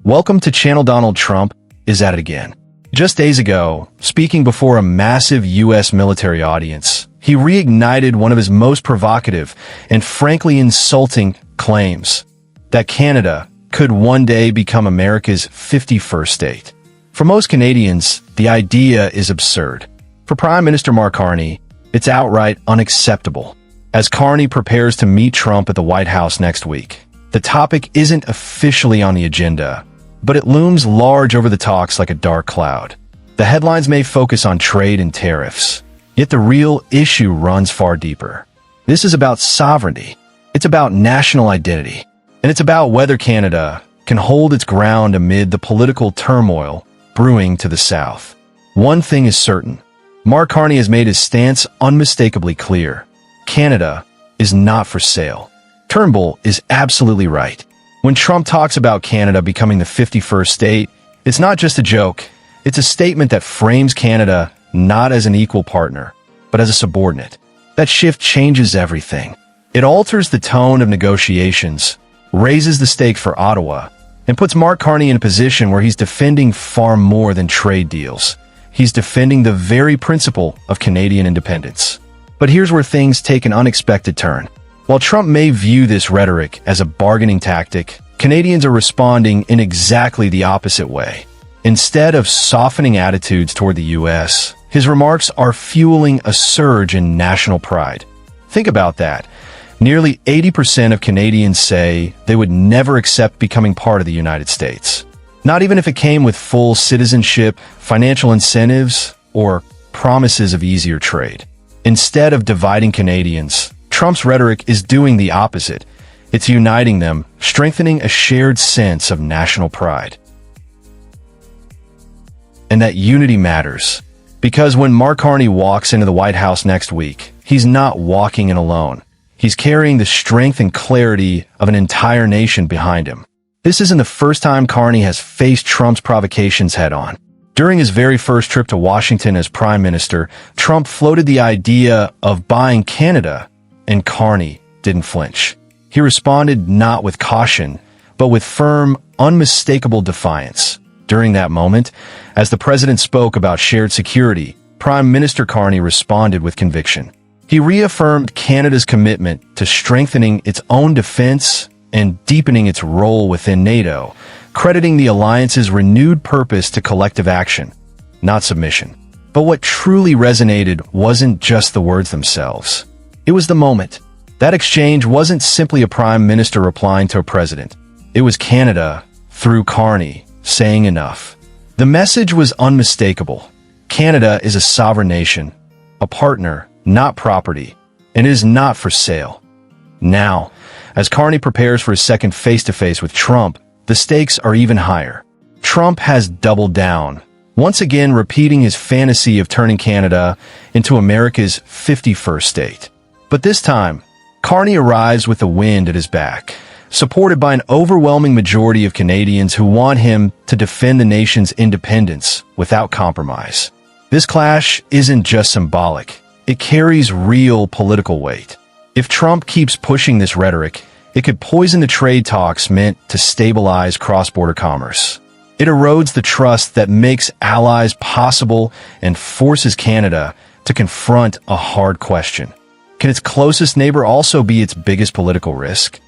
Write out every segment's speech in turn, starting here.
Welcome to Channel. Donald Trump is at it again. Just days ago, speaking before a massive U.S. military audience, he reignited one of his most provocative and frankly insulting claims that Canada could one day become America's 51st state. For most Canadians, the idea is absurd. For Prime Minister Mark Carney, it's outright unacceptable. As Carney prepares to meet Trump at the White House next week, the topic isn't officially on the agenda, but it looms large over the talks like a dark cloud. The headlines may focus on trade and tariffs, yet the real issue runs far deeper. This is about sovereignty. It's about national identity. And it's about whether Canada can hold its ground amid the political turmoil brewing to the south. One thing is certain. Mark Carney has made his stance unmistakably clear. Canada is not for sale. Turnbull is absolutely right. When Trump talks about Canada becoming the 51st state, it's not just a joke. It's a statement that frames Canada not as an equal partner, but as a subordinate. That shift changes everything. It alters the tone of negotiations, raises the stakes for Ottawa, and puts Mark Carney in a position where he's defending far more than trade deals. He's defending the very principle of Canadian independence. But here's where things take an unexpected turn. While Trump may view this rhetoric as a bargaining tactic, Canadians are responding in exactly the opposite way. Instead of softening attitudes toward the U.S., his remarks are fueling a surge in national pride. Think about that. Nearly 80% of Canadians say they would never accept becoming part of the United States. Not even if it came with full citizenship, financial incentives, or promises of easier trade. Instead of dividing Canadians, Trump's rhetoric is doing the opposite. It's uniting them, strengthening a shared sense of national pride. And that unity matters. Because when Mark Carney walks into the White House next week, he's not walking in alone. He's carrying the strength and clarity of an entire nation behind him. This isn't the first time Carney has faced Trump's provocations head-on. During his very first trip to Washington as Prime Minister, Trump floated the idea of buying Canada, and Carney didn't flinch. He responded not with caution, but with firm, unmistakable defiance. During that moment, as the president spoke about shared security, Prime Minister Carney responded with conviction. He reaffirmed Canada's commitment to strengthening its own defense and deepening its role within NATO, crediting the alliance's renewed purpose to collective action, not submission. But what truly resonated wasn't just the words themselves. It was the moment. That exchange wasn't simply a prime minister replying to a president. It was Canada, through Carney, saying enough. The message was unmistakable. Canada is a sovereign nation, a partner, not property, and it is not for sale. Now, as Carney prepares for his second face-to-face with Trump, the stakes are even higher. Trump has doubled down, once again repeating his fantasy of turning Canada into America's 51st state. But this time, Carney arrives with the wind at his back, supported by an overwhelming majority of Canadians who want him to defend the nation's independence without compromise. This clash isn't just symbolic. It carries real political weight. If Trump keeps pushing this rhetoric, it could poison the trade talks meant to stabilize cross-border commerce. It erodes the trust that makes allies possible and forces Canada to confront a hard question. Can its closest neighbor also be its biggest political risk?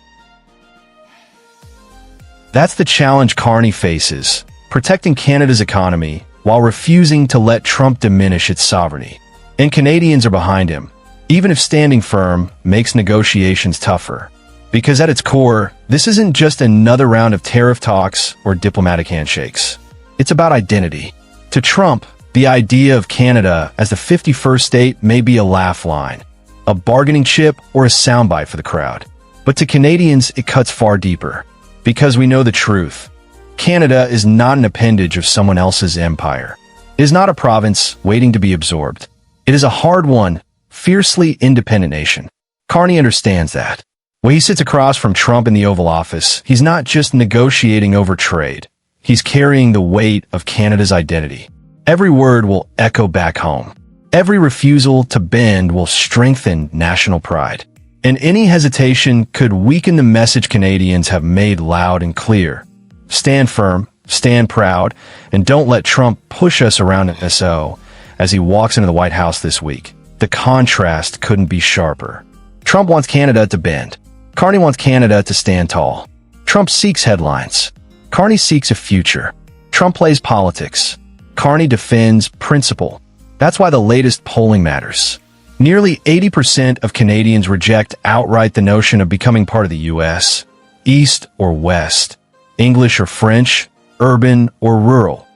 That's the challenge Carney faces, protecting Canada's economy while refusing to let Trump diminish its sovereignty. And Canadians are behind him, even if standing firm makes negotiations tougher. Because at its core, this isn't just another round of tariff talks or diplomatic handshakes. It's about identity. To Trump, the idea of Canada as the 51st state may be a laugh line, a bargaining chip, or a soundbite for the crowd. But to Canadians, it cuts far deeper. Because we know the truth. Canada is not an appendage of someone else's empire. It is not a province waiting to be absorbed. It is a hard-won, fiercely independent nation. Carney understands that. When he sits across from Trump in the Oval Office, he's not just negotiating over trade. He's carrying the weight of Canada's identity. Every word will echo back home. Every refusal to bend will strengthen national pride. And any hesitation could weaken the message Canadians have made loud and clear. Stand firm, stand proud, and don't let Trump push us around in SO as he walks into the White House this week. The contrast couldn't be sharper. Trump wants Canada to bend. Carney wants Canada to stand tall. Trump seeks headlines. Carney seeks a future. Trump plays politics. Carney defends principle. That's why the latest polling matters. Nearly 80% of Canadians reject outright the notion of becoming part of the U.S., East or West, English or French, urban or rural.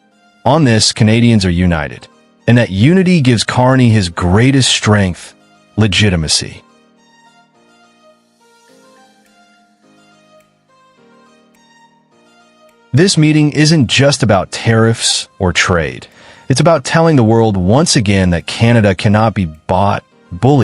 On this, Canadians are united. And that unity gives Carney his greatest strength, legitimacy. This meeting isn't just about tariffs or trade. It's about telling the world once again that Canada cannot be bought, bullied,